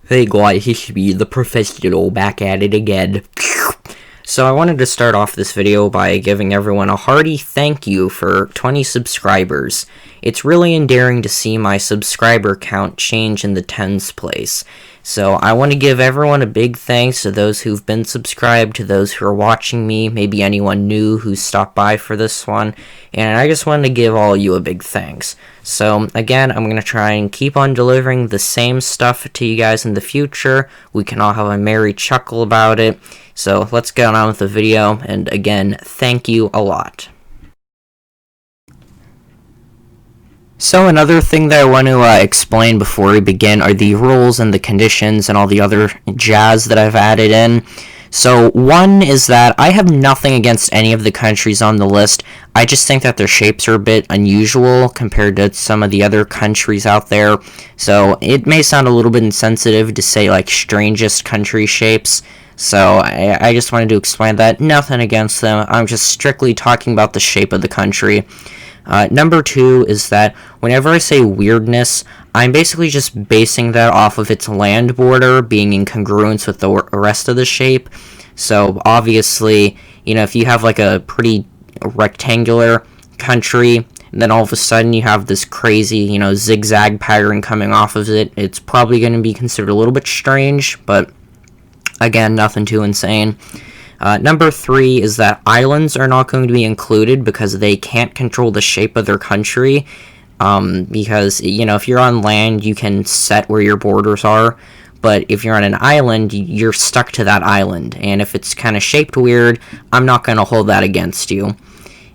Hey guys, it's me, the professional, back at it again. So I wanted to start off this video by giving everyone a hearty thank you for 20 subscribers. It's really endearing to see my subscriber count change in the tens place. So I want to give everyone a big thanks to those who've been subscribed, to those who are watching me, maybe anyone new who stopped by for this one, and I just wanted to give all you a big thanks. So again, I'm going to try and keep on delivering the same stuff to you guys in the future. We can all have a merry chuckle about it. So let's get on with the video, and again, thank you a lot. So another thing that I want to explain before we begin are the rules and the conditions and all the other jazz that I've added in. So one is that I have nothing against any of the countries on the list. I just think that their shapes are a bit unusual compared to some of the other countries out there. So it may sound a little bit insensitive to say like strangest country shapes. So I just wanted to explain that. Nothing against them. I'm just strictly talking about the shape of the country. Number two is that whenever I say weirdness, I'm basically just basing that off of its land border being in congruence with the rest of the shape. So obviously, if you have like a pretty rectangular country, and then all of a sudden you have this crazy, zigzag pattern coming off of it, it's probably going to be considered a little bit strange, but again, nothing too insane. Number three is that islands are not going to be included because they can't control the shape of their country. Because, if you're on land, you can set where your borders are. But if you're on an island, you're stuck to that island. And if it's kind of shaped weird, I'm not going to hold that against you.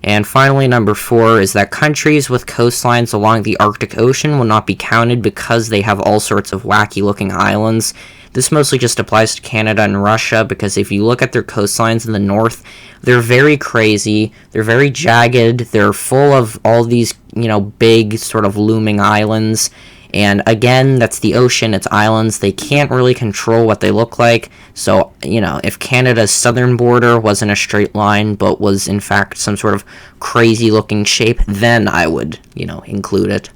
And finally, number four is that countries with coastlines along the Arctic Ocean will not be counted because they have all sorts of wacky-looking islands. This mostly just applies to Canada and Russia, because if you look at their coastlines in the north, they're very crazy, they're very jagged, they're full of all these, big sort of looming islands, and again, that's the ocean, it's islands, they can't really control what they look like, so, if Canada's southern border wasn't a straight line, but was in fact some sort of crazy looking shape, then I would, include it.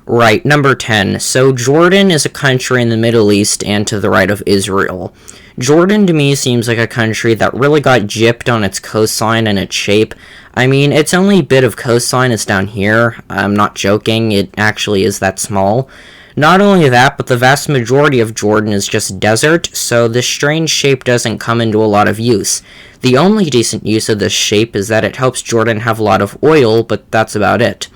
Right, number 10. So Jordan is a country in the Middle East and to the right of Israel. Jordan to me seems like a country that really got gypped on its coastline and its shape. I mean, its only bit of coastline is down here. I'm not joking, it actually is that small. Not only that, but the vast majority of Jordan is just desert, so this strange shape doesn't come into a lot of use. The only decent use of this shape is that it helps Jordan have a lot of oil, but that's about it.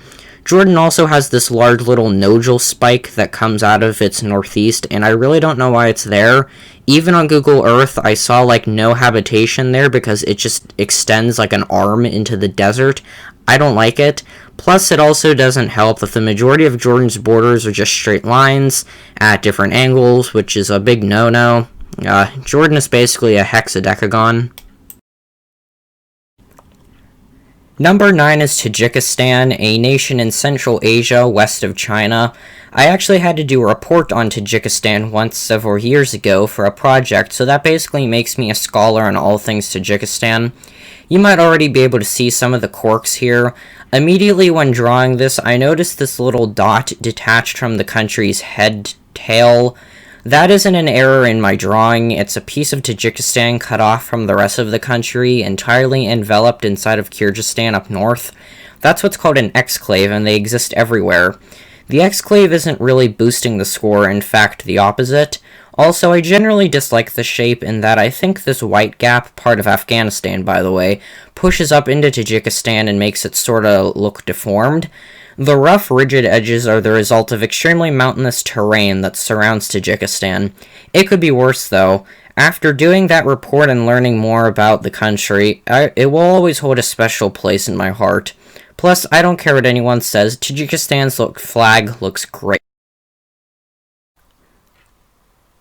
Jordan also has this large little nodule spike that comes out of its northeast, and I really don't know why it's there. Even on Google Earth, I saw like no habitation there because it just extends like an arm into the desert. I don't like it. Plus, it also doesn't help that the majority of Jordan's borders are just straight lines at different angles, which is a big no-no. Jordan is basically a hexadecagon. Number 9 is Tajikistan, a nation in Central Asia, west of China. I actually had to do a report on Tajikistan once several years ago for a project, so that basically makes me a scholar on all things Tajikistan. You might already be able to see some of the quirks here. Immediately when drawing this, I noticed this little dot detached from the country's head tail. That isn't an error in my drawing, it's a piece of Tajikistan cut off from the rest of the country, entirely enveloped inside of Kyrgyzstan up north. That's what's called an exclave, and they exist everywhere. The exclave isn't really boosting the score, in fact the opposite. Also, I generally dislike the shape in that I think this white gap, part of Afghanistan by the way, pushes up into Tajikistan and makes it sorta look deformed. The rough, rigid edges are the result of extremely mountainous terrain that surrounds Tajikistan. It could be worse, though. After doing that report and learning more about the country, it will always hold a special place in my heart. Plus, I don't care what anyone says, Tajikistan's flag looks great.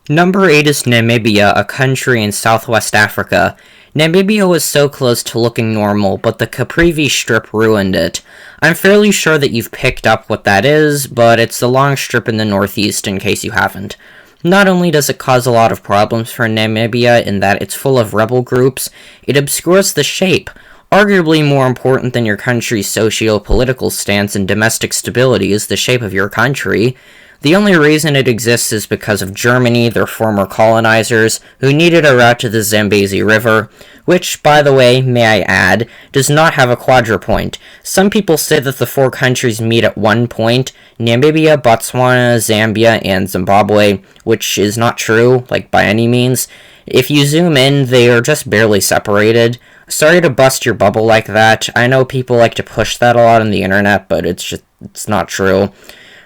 Number 8 is Namibia, a country in Southwest Africa. Namibia was so close to looking normal, but the Caprivi strip ruined it. I'm fairly sure that you've picked up what that is, but it's the long strip in the northeast in case you haven't. Not only does it cause a lot of problems for Namibia in that it's full of rebel groups, it obscures the shape. Arguably more important than your country's socio-political stance and domestic stability is the shape of your country. The only reason it exists is because of Germany, their former colonizers, who needed a route to the Zambezi River, which, by the way, may I add, does not have a quadrupoint. Some people say that the four countries meet at one point, Namibia, Botswana, Zambia, and Zimbabwe, which is not true, by any means. If you zoom in, they are just barely separated. Sorry to bust your bubble like that. I know people like to push that a lot on the internet, but it's not true.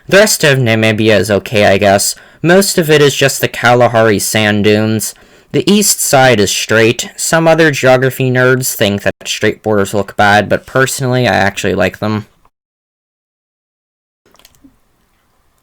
The rest of Namibia is okay, I guess. Most of it is just the Kalahari sand dunes. The east side is straight. Some other geography nerds think that straight borders look bad, but personally, I actually like them.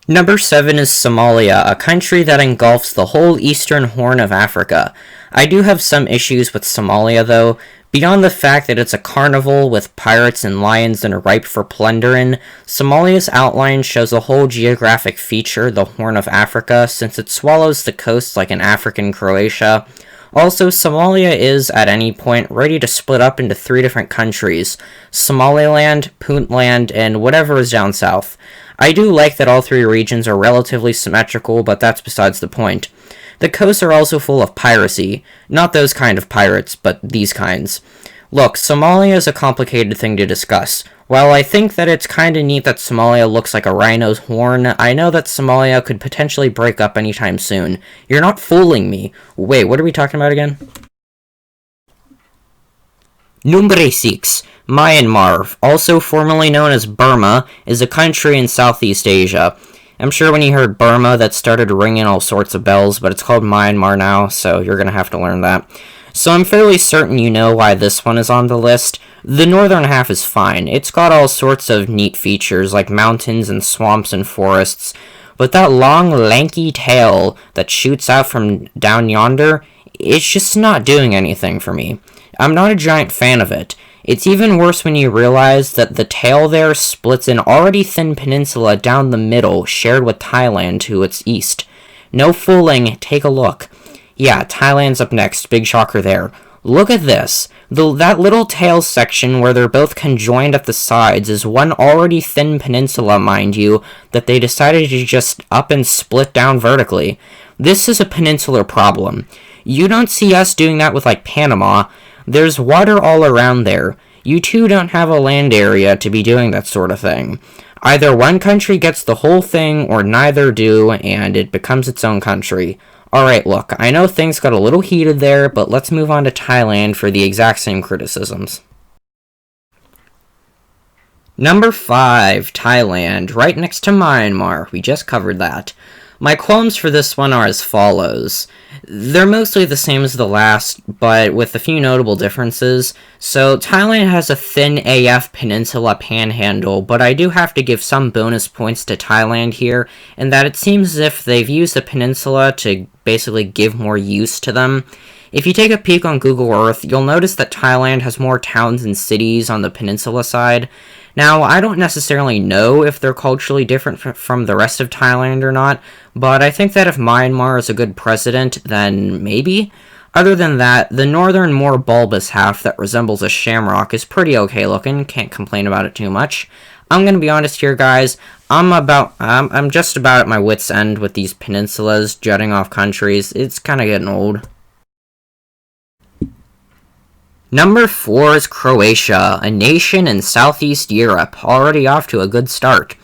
Number 7 is Somalia, a country that engulfs the whole eastern horn of Africa. I do have some issues with Somalia, though. Beyond the fact that it's a carnival with pirates and lions and are ripe for plundering, Somalia's outline shows a whole geographic feature, the Horn of Africa, since it swallows the coast like an African Croatia. Also, Somalia is, at any point, ready to split up into 3 different countries: Somaliland, Puntland, and whatever is down south. I do like that all 3 regions are relatively symmetrical, but that's besides the point. The coasts are also full of piracy. Not those kind of pirates, but these kinds. Look, Somalia is a complicated thing to discuss. While I think that it's kinda neat that Somalia looks like a rhino's horn, I know that Somalia could potentially break up anytime soon. You're not fooling me. Wait, what are we talking about again? Number 6. Myanmar, also formerly known as Burma, is a country in Southeast Asia. I'm sure when you heard Burma, that started ringing all sorts of bells, but it's called Myanmar now, so you're gonna have to learn that. So I'm fairly certain you know why this one is on the list. The northern half is fine. It's got all sorts of neat features, like mountains and swamps and forests, but that long, lanky tail that shoots out from down yonder, it's just not doing anything for me. I'm not a giant fan of it. It's even worse when you realize that the tail there splits an already thin peninsula down the middle, shared with Thailand to its east. No fooling, take a look. Yeah, Thailand's up next, big shocker there. Look at this. That little tail section where they're both conjoined at the sides is one already thin peninsula, mind you, that they decided to just up and split down vertically. This is a peninsular problem. You don't see us doing that with, Panama. There's water all around there. You two don't have a land area to be doing that sort of thing. Either one country gets the whole thing, or neither do, and it becomes its own country. Alright, look, I know things got a little heated there, but let's move on to Thailand for the exact same criticisms. Number 5, Thailand, right next to Myanmar. We just covered that. My qualms for this one are as follows. They're mostly the same as the last, but with a few notable differences. So, Thailand has a thin AF peninsula panhandle, but I do have to give some bonus points to Thailand here, in that it seems as if they've used the peninsula to basically give more use to them. If you take a peek on Google Earth, you'll notice that Thailand has more towns and cities on the peninsula side. Now, I don't necessarily know if they're culturally different from the rest of Thailand or not, but I think that if Myanmar is a good precedent, then maybe. Other than that, the northern, more bulbous half that resembles a shamrock is pretty okay looking, can't complain about it too much. I'm gonna be honest here, guys, I'm just about at my wit's end with these peninsulas jutting off countries. It's kinda getting old. Number 4 is Croatia, a nation in Southeast Europe, already off to a good start.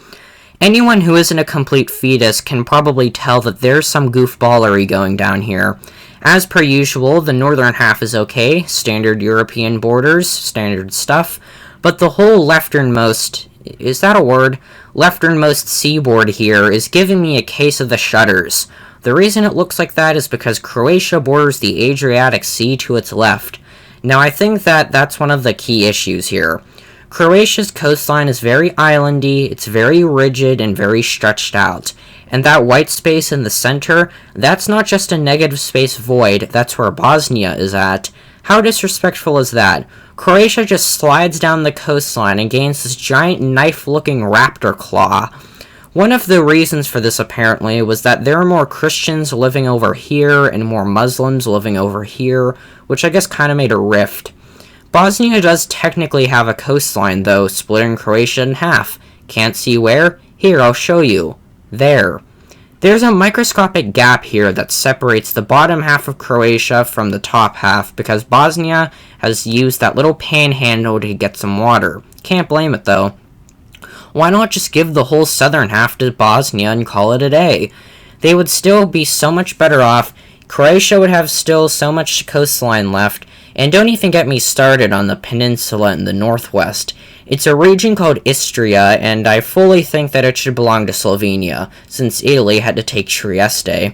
Anyone who isn't a complete fetus can probably tell that there's some goofballery going down here. As per usual, the northern half is okay, standard European borders, standard stuff, but the whole lefternmost, is that a word? Lefternmost seaboard here is giving me a case of the shudders. The reason it looks like that is because Croatia borders the Adriatic Sea to its left. Now, I think that that's one of the key issues here. Croatia's coastline is very islandy, it's very rigid and very stretched out. And that white space in the center, that's not just a negative space void, that's where Bosnia is at. How disrespectful is that? Croatia just slides down the coastline and gains this giant knife-looking raptor claw. One of the reasons for this, apparently, was that there are more Christians living over here and more Muslims living over here, which I guess kind of made a rift. Bosnia does technically have a coastline, though, splitting Croatia in half. Can't see where? Here, I'll show you. There. There's a microscopic gap here that separates the bottom half of Croatia from the top half because Bosnia has used that little panhandle to get some water. Can't blame it, though. Why not just give the whole southern half to Bosnia and call it a day? They would still be so much better off. Croatia would have still so much coastline left, and don't even get me started on the peninsula in the northwest. It's a region called Istria, and I fully think that it should belong to Slovenia, since Italy had to take Trieste.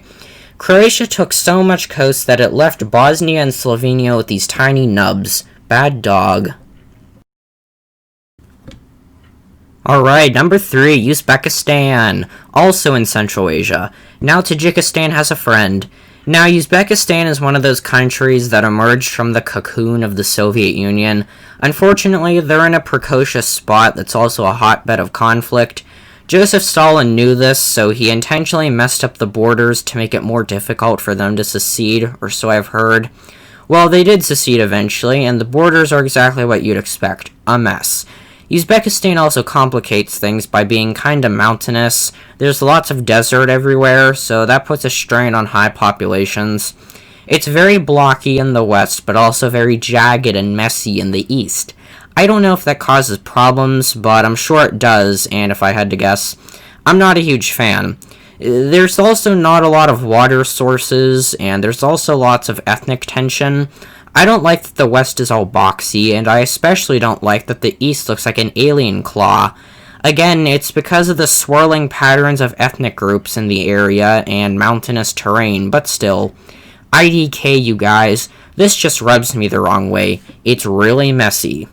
Croatia took so much coast that it left Bosnia and Slovenia with these tiny nubs. Bad dog. Alright, number 3, Uzbekistan, also in Central Asia. Now Tajikistan has a friend. Now, Uzbekistan is one of those countries that emerged from the cocoon of the Soviet Union. Unfortunately, they're in a precocious spot that's also a hotbed of conflict. Joseph Stalin knew this, so he intentionally messed up the borders to make it more difficult for them to secede, or so I've heard. Well, they did secede eventually, and the borders are exactly what you'd expect, a mess. Uzbekistan also complicates things by being kinda mountainous. There's lots of desert everywhere, so that puts a strain on high populations. It's very blocky in the west, but also very jagged and messy in the east. I don't know if that causes problems, but I'm sure it does, and if I had to guess, I'm not a huge fan. There's also not a lot of water sources, and there's also lots of ethnic tension. I don't like that the west is all boxy, and I especially don't like that the east looks like an alien claw. Again, it's because of the swirling patterns of ethnic groups in the area and mountainous terrain, but still. IDK, you guys. This just rubs me the wrong way. It's really messy.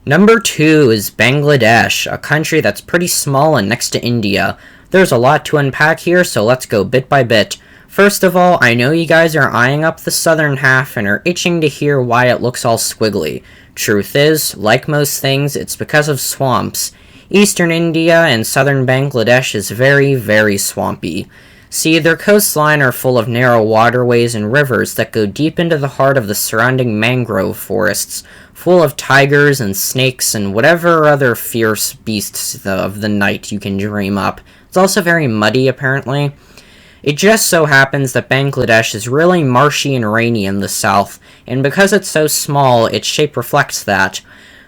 Number 2 is Bangladesh, a country that's pretty small and next to India. There's a lot to unpack here, so let's go bit by bit. First of all, I know you guys are eyeing up the southern half and are itching to hear why it looks all squiggly. Truth is, like most things, it's because of swamps. Eastern India and southern Bangladesh is very, very swampy. See, their coastline are full of narrow waterways and rivers that go deep into the heart of the surrounding mangrove forests, full of tigers and snakes and whatever other fierce beasts of the night you can dream up. It's also very muddy, apparently. It just so happens that Bangladesh is really marshy and rainy in the south, and because it's so small, its shape reflects that.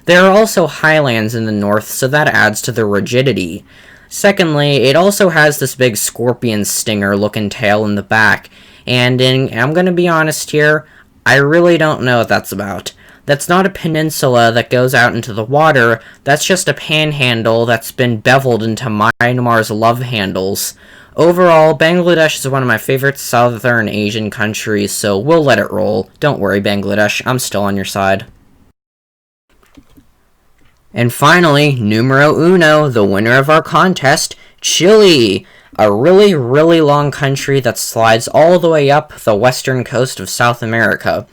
There are also highlands in the north, so that adds to the rigidity. Secondly, it also has this big scorpion stinger looking tail in the back, and I'm gonna be honest here, I really don't know what that's about. That's not a peninsula that goes out into the water, that's just a panhandle that's been beveled into Myanmar's love handles. Overall, Bangladesh is one of my favorite southern Asian countries, so we'll let it roll. Don't worry, Bangladesh, I'm still on your side. And finally, numero uno, the winner of our contest, Chile, a really, really long country that slides all the way up the western coast of South America.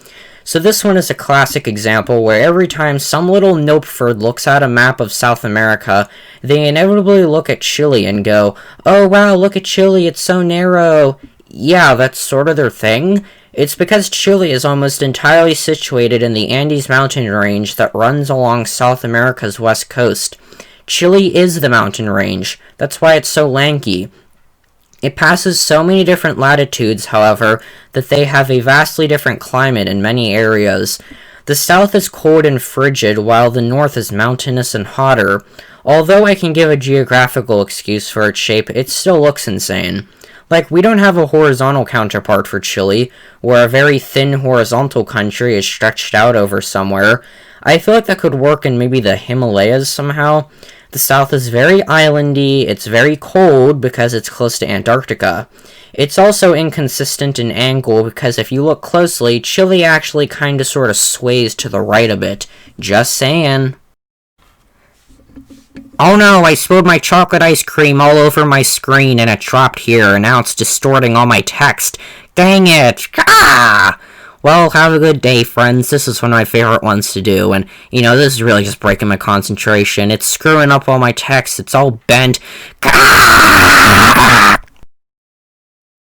So this one is a classic example where every time some little nopeford looks at a map of South America, they inevitably look at Chile and go, "Oh wow, look at Chile, it's so narrow." Yeah, that's sort of their thing. It's because Chile is almost entirely situated in the Andes mountain range that runs along South America's west coast. Chile is the mountain range, that's why it's so lanky. It passes so many different latitudes, however, that they have a vastly different climate in many areas. The south is cold and frigid, while the north is mountainous and hotter. Although I can give a geographical excuse for its shape, it still looks insane. Like, we don't have a horizontal counterpart for Chile, where a very thin horizontal country is stretched out over somewhere. I feel like that could work in maybe the Himalayas somehow. The south is very islandy, it's very cold because it's close to Antarctica. It's also inconsistent in angle because if you look closely, Chile actually kinda sorta sways to the right a bit. Just saying. Oh no, I spilled my chocolate ice cream all over my screen and it dropped here, and now it's distorting all my text. Dang it! Ah! Well, have a good day, friends. This is one of my favorite ones to do, and, you know, this is really just breaking my concentration. It's screwing up all my text. It's all bent. Ah!